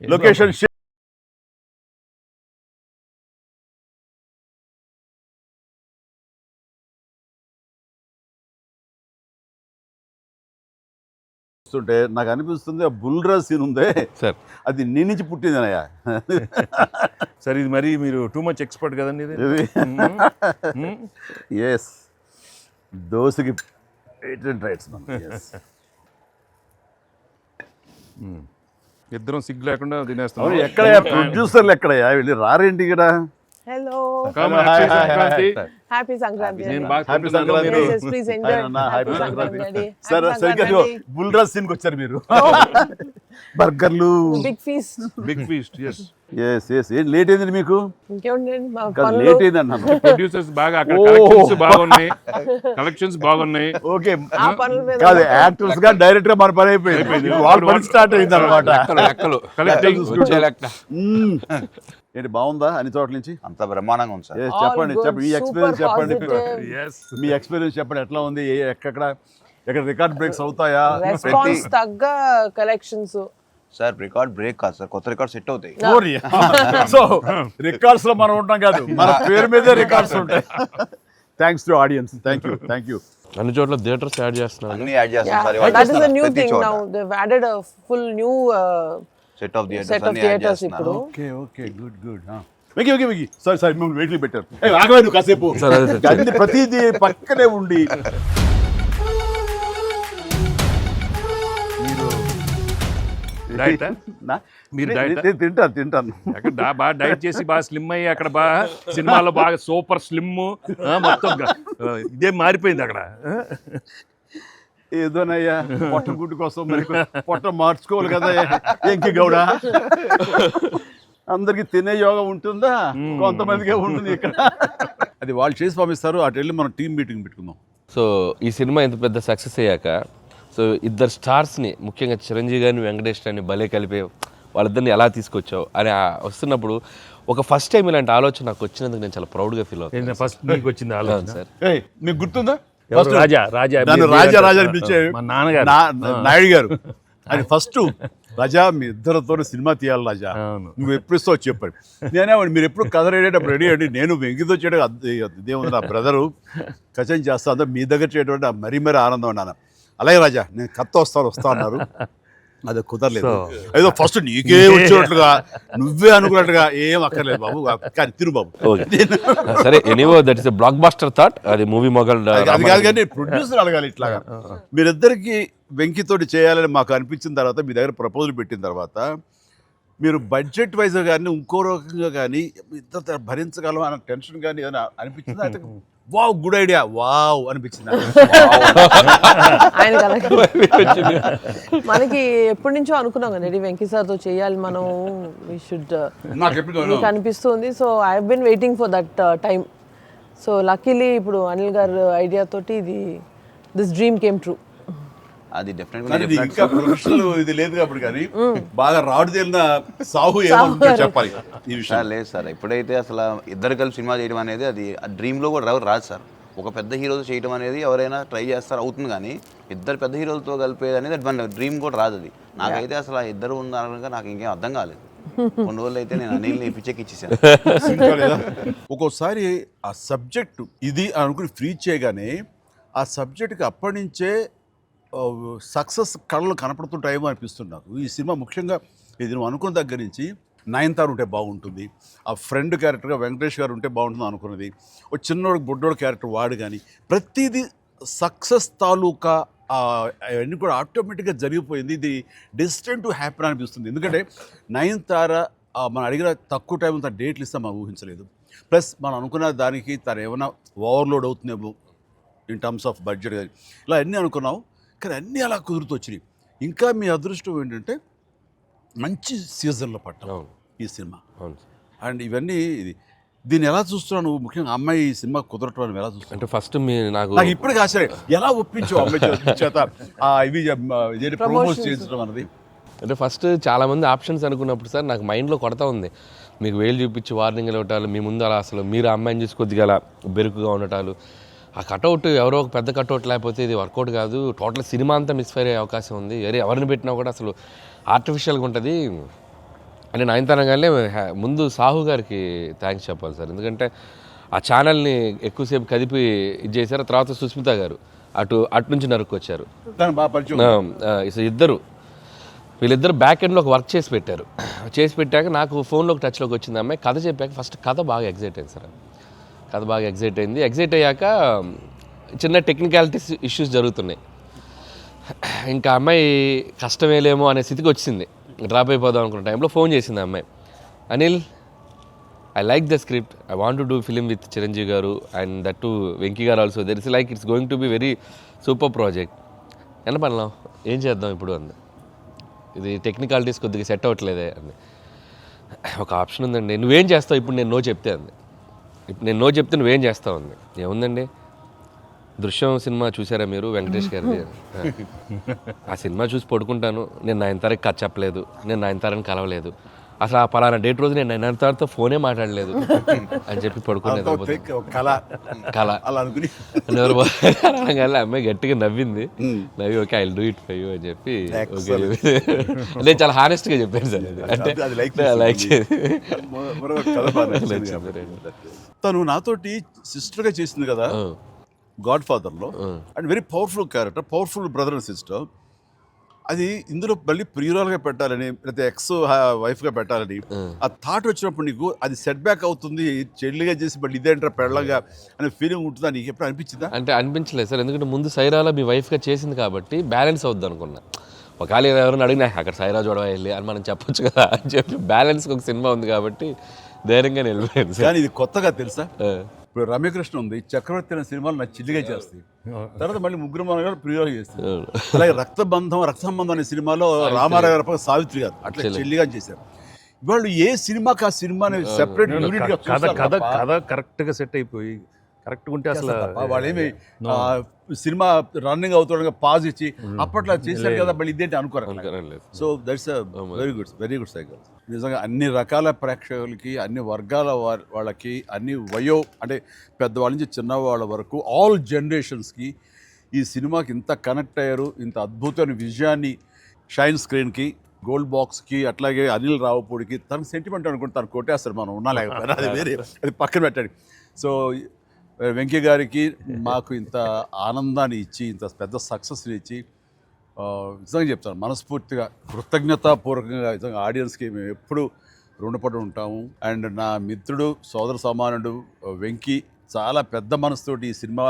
Location చూస్తుంటే నాకు అనిపిస్తుంది ఆ బుల్రా సీన్ ఉందే సార్ అది నీ నుంచి పుట్టిందనయ్యా. సార్ ఇది మరి మీరు టూ మచ్ ఎక్స్పర్ట్ కదండి ఇది. ఎస్ దోశకి పేటెంట్ రైట్స్ ఇద్దరం సిగ్గు లేకుండా తినేస్తాం. ఎక్కడయ్యా ప్రొడ్యూసర్లు ఎక్కడయ్యా వెళ్ళి రారేంటి ఇక్కడ? Hello. Come on, happy Sankranti. Happy Sankranti. నేను బాగా హ్యాపీ తింటున్నాను, సంక్రాంతి. మీరు- Yes, yes, please enjoy. Happy Happy Sankranti. Sankranti. సరే Happy సరిగ్గా Sankranti. బుల్రా సీన్కి వచ్చారు మీరు. బర్గర్లు Big feast. Big feast. Yes yes yes ఏం లేట్ అయింది మీకు? ఇంకేముందండి మా కాదు పనులు. లేట్ అయింది అన్నాను. ప్రొడ్యూసర్స్ బాగా అక్కడ ఓ. కలెక్షన్స్ బాగున్నాయి, కలెక్షన్స్ బాగున్నాయి. ఓకే ఆ పనుల మీద కాదు యాక్టర్స్ గా డైరెక్ట్ గా మన పని అయిపోయింది. వాళ్ళ పని స్టార్ట్ అయింది అనమాట. లెక్కలు కలెక్టింగ్ వచ్చే లెక్క. ఏంటి బాగుందా అన్ని చోట్ల నుంచి? అంత బ్రహ్మాండంగా ఉంది సార్. Yes, All చెప్పండి good, చెప్పండి మీ super ఎక్స్పీరియన్స్ చెప్పండి. positive. ఎస్ మీ ఎక్స్పీరియన్స్ చెప్పండి ఎట్లా ఉంది? ఎక్కడ రికార్డ్ బ్రేక్స్ అవుతాయా? రెస్పాన్స్ తగ్గ కలెక్షన్స్. సార్ రికార్డ్ బ్రేక్ కాదు సార్, కొత్త రికార్డ్ సెట్ అవుతాయి. సో రికార్డ్స్ లో మనం ఉంటాం కాదు, మన పేరు మీదే రికార్డ్స్ ఉంటాయి. Thanks to audience. Thank you. అన్ని చోట్ల థియేటర్స్ యాడ్ చేస్తున్నారు. అన్ని యాడ్ చేస్తాం sir. That is a new thing now. They've added a full new set of set of theaters ఇప్పుడు. Okay good. వెకి సారీ మిమ్మల్ని వెయిట్లు పెట్టారు. ఆగవే నువ్వు కాసేపు. సరే, అదే సార్. అన్ని ప్రతిదీ పక్కనే ఉండి డైట్ నా- మీరు నే- diet ఆ? నేను తింటాను. అక్కడ బాగా డైట్ చేసి బాగా స్లిమ్ అయ్యి అక్కడ బాగా సినిమాలో బాగా సూపర్ స్లిమ్ మొత్తం ఇదే మారిపోయింది అక్కడ. ఏదోనయ్యా పొట్ట గుడ్డు కోసం మరి పొట్ట మార్చుకోవాలి కదా ఎంకి గౌడ. అందరికి తినే యోగం ఉంటుందా? కొంతమందికే ఉంటుంది ఇక్కడ. అది వాళ్ళు చేసి పంపిస్తారు, అటు వెళ్ళి మనం టీం మీటింగ్ పెట్టుకుందాం. సో ఈ సినిమా ఇంత పెద్ద సక్సెస్ అయ్యాక సో ఇద్దరు స్టార్స్ని ముఖ్యంగా చిరంజీవి గారిని వెంకటేష్ గారిని భలే కలిపే వాళ్ళిద్దరిని ఎలా తీసుకొచ్చావు అని వస్తున్నప్పుడు ఒక ఫస్ట్ టైం ఇలాంటి ఆలోచన నాకు వచ్చినందుకు నేను చాలా ప్రౌడ్గా ఫీల్ అవుతాను ఫస్ట్ నీకు వచ్చింది ఆలోచన సార్. ఏయ్, మీకు గుర్తుందా? ఎవరు? రాజా నన్ను రాజా అని పిలిచే మా నాన్నగారు. నాయుడు గారు. అది ఫస్ట్ రాజా మీ ఇద్దరితో సినిమా తీయాలి రాజా, అవును. నువ్వు ఎప్పుడు ఇస్తావు చెప్పండి. నేనేమండి మీరు ఎప్పుడు కథ రెడేటప్పుడు రెడీ అండి, నేను వెంకితో చేయడం ఇదేముంది నా బ్రదరు కచం చేస్తా అంతా మీ దగ్గర చేయడం మరీ ఆనందం అన్నాను. అలాగే రాజా నేను కథ వస్తా అన్నారు. అది కుదరలేదు. ఏదో ఫస్ట్ నీకే వచ్చినట్లుగా నువ్వే అనుకున్నట్టుగా ఏం అక్కర్లేదు బాబు, కానీ తిరు బాబు. సరే anyway that is blockbuster thought. అది మూవీ మొగల్ అది కాదు కానీ ప్రొడ్యూసర్ అడగాలి ఇట్లాగా. మీరిద్దరికి వెంకితోటి చేయాలని మాకు అనిపించిన తర్వాత మీ దగ్గర ప్రపోజల్ పెట్టిన తర్వాత మీరు బడ్జెట్ వైజ్ కానీ ఇంకో రకంగా కానీ ఇద్దరు భరించగలం అన్న టెన్షన్ కానీ ఏదైనా అనిపించిందా? అయితే వావ్ గుడ్ ఐడియా వావ్ అనిపించింది. ఆయన మనకి ఎప్పటి నుంచో అనుకున్నాం కదా వెంకీ సార్తో చేయాలి మనం, వి షుడ్ మీకు అనిపిస్తుంది. So I have been waiting for that time. So luckily ఇప్పుడు అనిల్ గారు ఐడియా తోటి దిస్ డ్రీమ్ కేమ్ ట్రూ. అది డెఫినెట్గా కానీ ఇది ఇంకా ప్రొఫెషనల్ ఇది లేదు కాబట్టి కానీ బాగా రాడు తేలిన సాహు ఏమో చెప్పాలి ఈ విషయం. లేదు సార్, ఎప్పుడైతే అసలు ఇద్దరు కలిసి సినిమా చేయడం అనేది అది డ్రీమ్లో కూడా రాదు సార్. ఒక పెద్ద హీరోతో చేయడం అనేది ఎవరైనా ట్రై చేస్తారు అవుతుంది, కానీ ఇద్దరు పెద్ద హీరోలతో కలిపేది అనేది మన డ్రీమ్ కూడా రాదు. అది నాకైతే అసలు ఇద్దరు ఉన్నారనగా నాకు ఇంకేం అర్థం కాలేదు. కొన్ని రోజులు అయితే నేను అనిల్ని పిచ్చెక్కిచ్చేసాను. ఒక్కోసారి ఆ సబ్జెక్టు ఇది అనుకుని ఫ్రీ చేయగానే ఆ సబ్జెక్ట్కి అప్పటి నుంచే సక్సెస్ కళలు కనపడుతుంటాయేమో అనిపిస్తుంది నాకు. ఈ సినిమా ముఖ్యంగా ఇది నువ్వు అనుకున్న దగ్గర నుంచి నయనతార ఉంటే బాగుంటుంది, ఆ ఫ్రెండ్ క్యారెక్టర్గా వెంకటేష్ గారు ఉంటే బాగుంటుంది అనుకున్నది, ఒక చిన్నోడు బుడ్డోడు క్యారెక్టర్ వాడు కానీ ప్రతిదీ సక్సెస్ తాలూకా అవన్నీ కూడా ఆటోమేటిక్గా జరిగిపోయింది. ఇది డెస్టిన్ టు హ్యాపీ అనిపిస్తుంది. ఎందుకంటే నయనతార మనం అడిగిన తక్కువ టైం తన డేట్లు ఇస్తే మనం ఊహించలేదు. ప్లస్ మనం అనుకున్న దానికి తను ఏమైనా ఓవర్లోడ్ అవుతుందేమో ఇన్ టర్మ్స్ ఆఫ్ బడ్జెట్ కానీ ఇలా అన్నీ అనుకున్నాం, కానీ అన్నీ అలా కుదురుతూ వచ్చినాయి. ఇంకా మీ అదృష్టం ఏంటంటే మంచి సీజన్లో పట్టాం ఈ సినిమా. అండ్ ఇవన్నీ దీన్ని ఎలా చూస్తున్నావు నువ్వు? ముఖ్యంగా అమ్మాయి ఈ సినిమా కుదరటం అని ఎలా చూస్తున్నావు? అంటే ఫస్ట్ నాకు ఇప్పటికీ ఆశ్చర్యం ఎలా ఒప్పించావు అమ్మాయి చేత ఇవి ప్రమోట్ చేయించడం అన్నది. అంటే ఫస్ట్ చాలామంది ఆప్షన్స్ అనుకున్నప్పుడు సార్ నాకు మైండ్లో కొడతా ఉంది, మీకు వేలు చూపించి వార్నింగ్ ఇవ్వటాలు, మీ ముందు అలా అసలు మీరు అమ్మాయిని చూసి కొద్దిగా అలా బెరుకుగా ఉండటాలు, ఆ కటౌట్ ఎవరో ఒక పెద్ద కటౌట్ లేకపోతే ఇది వర్కౌట్ కాదు, టోటల్ సినిమా అంతా మిస్ఫైర్ అయ్యే అవకాశం ఉంది, ఎవరిని పెట్టినా కూడా అసలు ఆర్టిఫిషియల్గా ఉంటుంది, అంటే నయనతారగానే ముందు సాహు గారికి థ్యాంక్స్ చెప్పాలి సార్. ఎందుకంటే ఆ ఛానల్ని ఎక్కువసేపు కదిపి ఇది చేశారు. తర్వాత సుస్మిత గారు అటు నుంచి నరుక్కొచ్చారు. దాని బాగా పరిచయం. వీళ్ళిద్దరు బ్యాక్ ఎండ్లో ఒక వర్క్ చేసి పెట్టారు. చేసి పెట్టాక నాకు ఫోన్లోకి టచ్లోకి వచ్చింది అమ్మాయి. కథ చెప్పాక ఫస్ట్ కథ బాగా ఎగ్జైట్ అయింది సార్. కథ బాగా ఎగ్జైట్ అయింది. ఎగ్జైట్ అయ్యాక చిన్న టెక్నికాలిటీస్ ఇష్యూస్ జరుగుతున్నాయి. ఇంకా అమ్మాయి కష్టమేలేమో అనే స్థితికి వచ్చింది. డ్రాప్ అయిపోదాం అనుకున్న టైంలో ఫోన్ చేసింది అమ్మాయి. Anil, I like the script, I want to do film with Chiranjeevi గారు అండ్ దట్ టు వెంకీ గారు also. There is like it's going to be very super project. ఎంత పడలాం, ఏం చేద్దాం ఇప్పుడు అంది. ఇది టెక్నికాలిటీస్ కొద్దిగా సెట్ అవ్వట్లేదే అంది. ఒక ఆప్షన్ ఉందండి, నువ్వేం చేస్తావు ఇప్పుడు నేను నో చెప్తే అంది. ఇప్పుడు నేను నో చెప్తే నువ్వేం చేస్తావు అంది. ఏముందండి, దృశ్యం సినిమా చూసారా మీరు వెంకటేష్ గారిది? ఆ సినిమా చూసి పడుకుంటాను. నేను నయనతారకి కథ చెప్పలేదు, నేను నయనతారని కలవలేదు, అసలు ఆ పలానా డేట్ రోజు నేను నయనతారతో ఫోనే మాట్లాడలేదు అని చెప్పి పడుకునేది. కళ అలా అనుకుని అనగానే అమ్మాయి గట్టిగా నవ్వింది. నవ్వి okay I will do it for you అని చెప్పి నేను చాలా హానెస్ట్గా చెప్పాను సార్. అంటే లైక్ తను నాతోటి సిస్టర్గా చేసింది కదా గాడ్ ఫాదర్లో. And very powerful character, powerful brother and sister. అది ఇందులో మళ్ళీ ప్రియురాలుగా పెట్టాలని లేకపోతే ఎక్స్ వైఫ్గా పెట్టాలని ఆ థాట్ వచ్చినప్పుడు నీకు అది సెట్ బ్యాక్ అవుతుంది, చెల్లిగా చేసి మళ్ళీ ఇదేంటారా పెళ్ళగా అనే ఫీలింగ్ ఉంటుందా నీకు ఎప్పుడు అనిపించిందా? అంటే అనిపించలేదు సార్, ఎందుకంటే ముందు సైరాలో మీ వైఫ్గా చేసింది కాబట్టి బ్యాలెన్స్ అవుద్ది అనుకున్నా. ఒకవేళ ఎవరైనా అడిగినా అక్కడ సైరా చూడవా వెళ్ళి అని మనం చెప్పొచ్చు కదా అని చెప్పి బ్యాలెన్స్కి ఒక సినిమా ఉంది కాబట్టి ధైర్యంగా వెళ్ళిపోయింది. కానీ ఇది కొత్తగా తెలుసా, ఇప్పుడు రమ్యకృష్ణ ఉంది, చక్రవర్తి అనే సినిమాలు నా చిల్లిగా చేస్తాయి, తర్వాత మళ్ళీ ముగ్గురు మనగారు ప్రియురాలు చేస్తారు. అలాగే రక్త సంబంధం అనే సినిమాలో రామారావు గారు సావిత్రి గారు అట్లా చెల్లిగా చేశారు. వాళ్ళు ఏ సినిమాకి ఆ సినిమాని సెపరేట్ యూనిట్ గా కథ కరెక్ట్ గా సెట్ అయిపోయి కరెక్ట్ ఉంటే అసలు వాళ్ళేమి సినిమా రన్నింగ్ అవుతుండగా పాజ్ ఇచ్చి అప్పట్లో చేశారు కదా మళ్ళీ ఇదేంటి అనుకోరు. So that's very good cycle. నిజంగా అన్ని రకాల ప్రేక్షకులకి, అన్ని వర్గాల వాళ్ళకి, అన్ని అంటే పెద్దవాళ్ళ నుంచి చిన్నవాళ్ళ వరకు ఆల్ జనరేషన్స్కి ఈ సినిమాకి ఇంత కనెక్ట్ అయ్యారు. ఇంత అద్భుతమైన విజయాన్ని షైన్ స్క్రీన్కి, గోల్డ్ బాక్స్కి, అట్లాగే అనిల్ రావుపూడికి తనకు సెంటిమెంట్ అనుకుంటే తను కొట్టేస్తారు, మనం ఉన్నా లేకపోయినా అది వేరే, అది పక్కన పెట్టండి. సో వెంకీ గారికి మాకు ఇంత ఆనందాన్ని ఇచ్చి, ఇంత పెద్ద సక్సెస్ని ఇచ్చి నిజంగా చెప్తాను మనస్ఫూర్తిగా కృతజ్ఞతాపూర్వకంగా నిజంగా ఆడియన్స్కి మేము ఎప్పుడు రుణపడి ఉంటాము. అండ్ నా మిత్రుడు, సోదర సమానుడు వెంకీ చాలా పెద్ద మనసుతోటి ఈ సినిమా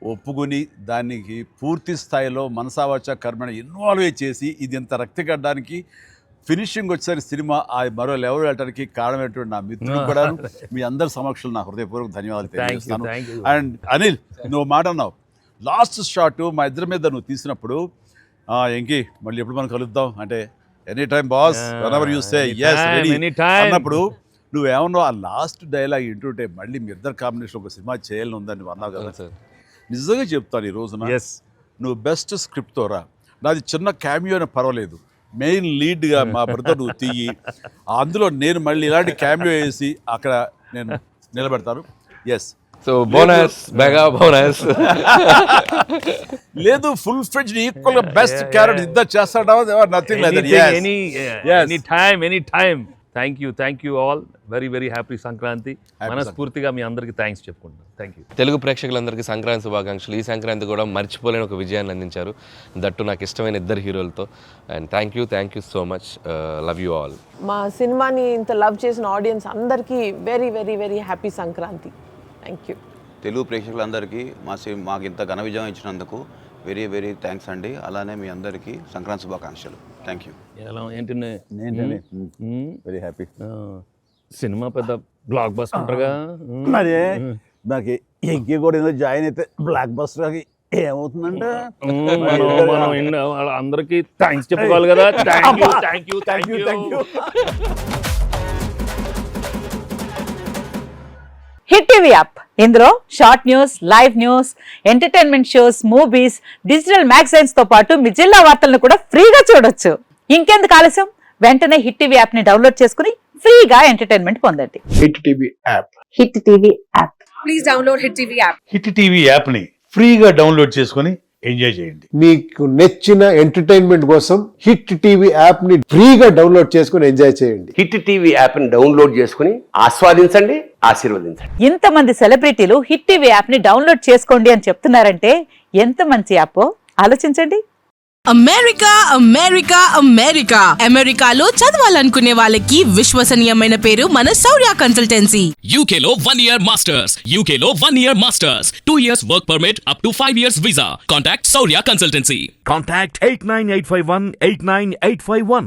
ఒప్పుకొని దానికి పూర్తి స్థాయిలో మనసావాచ కర్మని ఇన్వాల్వ్ చేసి ఇది ఇంత రక్తిగడ్డానికి ఫినిషింగ్ వచ్చేసరి సినిమా ఆ మరో లెవెల్ వెళ్ళడానికి కారణమైనటువంటి నా మిత్రుడు కూడా మీ అందరి సమక్షంలో నా హృదయపూర్వక ధన్యవాదాలు తెలియజేస్తాను. అండ్ అనిల్, నువ్వు మాట అన్నావు లాస్ట్ షాట్ మా ఇద్దరి మీద నువ్వు తీసినప్పుడు, ఎంకి మళ్ళీ ఎప్పుడు మనం కలుద్దాం అంటే any time boss, whenever you say yes ready అన్నప్పుడు నువ్వేమన్నావు, ఆ లాస్ట్ డైలాగ్ వింటుంటే మళ్ళీ మీ ఇద్దరు కాంబినేషన్ ఒక సినిమా చేయాలని ఉందని నువ్వు అన్నావు కదా. నిజంగా చెప్తాను ఈ రోజున నువ్వు బెస్ట్ స్క్రిప్ట్తో రా, నాది చిన్న క్యామియో అని పర్వాలేదు, మెయిన్ లీడ్గా మా బ్రదర్ నువ్వు తీయి, అందులో నేను మళ్ళీ ఇలాంటి క్యామియో వేసి అక్కడ నేను నిలబెడతాను. Yes, so bonus mega bonus లేదు ఫుల్ ఫ్లెడ్జ్డ్ ఈక్వల్ గా బెస్ట్ క్యారెక్టర్ ఇద్దరు చేస్తాడా, nothing like that. Any time. Thank you all. Very happy Sankranti. మనస్ఫూర్తిగా మీ అందరికీ థ్యాంక్స్ చెప్పుకుంటాను. Thank you. తెలుగు ప్రేక్షకులందరికీ సంక్రాంతి శుభాకాంక్షలు. ఈ సంక్రాంతి కూడా మర్చిపోలేని ఒక విజయాన్ని అందించారు, దట్టు నాకు ఇష్టమైన ఇద్దరు హీరోలతో. And thank you so much. Love you all. మా సినిమాని ఇంత లవ్ చేసిన ఆడియన్స్ అందరికీ very happy Sankranti. Thank you. Telugu ప్రేక్షకులందరికీ మాకు ఇంత ఘన విజయం ఇచ్చినందుకు వెరీ థ్యాంక్స్ అండి. అలానే మీ అందరికీ సంక్రాంతి శుభాకాంక్షలు. Thank you. ఎలా ఏంటి వెరీ హ్యాపీ. సినిమా పెద్ద బ్లాక్ బస్టర్గా మరి నాకు ఎంకి కూడా ఏదో జాయిన్ అయితే బ్లాక్ బస్టర్కి ఏమవుతుందంటే మనం అందరికీ థ్యాంక్స్ చెప్పుకోవాలి కదా. Thank you. Hit TV app, ఇందులో short news, live news, entertainment shows, movies, digital magazines తో పాటు మీ జిల్లా వార్తలను కూడా ఫ్రీగా చూడొచ్చు. ఇంకెందుకు ఆలస్యం, వెంటనే హిట్ టీవీ యాప్ ని డౌన్లోడ్ చేసుకుని ఫ్రీగా ఎంటర్టైన్మెంట్ పొందండి. Hit TV app. Hit TV app. Please download hit TV app. Hit TV app ని ఫ్రీగా డౌన్లోడ్ చేసుకొని ఎంజాయ్ చేయండి. మీకు నచ్చిన ఎంటర్టైన్మెంట్ కోసం హిట్ టీవీ యాప్ ని ఫ్రీగా డౌన్లోడ్ చేసుకుని ఎంజాయ్ చేయండి. హిట్ టీవీ యాప్ని డౌన్లోడ్ చేసుకుని ఆస్వాదించండి, ఆశీర్వదించండి. ఇంతమంది సెలబ్రిటీలు హిట్ టీవీ యాప్ ని డౌన్లోడ్ చేసుకోండి అని చెప్తున్నారంటే ఎంత మంచి యాప్ ఆలోచించండి. అమెరికా అమెరికా అమెరికా అమెరికాలో చదవాలనుకునే వాళ్ళకి విశ్వసనీయమైన పేరు మన శౌర్య కన్సల్టెన్సీ. UK లో 1 year masters, UK లో 1 year masters, 2 years work permit up to 5 years visa. Contact Saurya Consultancy. Contact 89851 89851.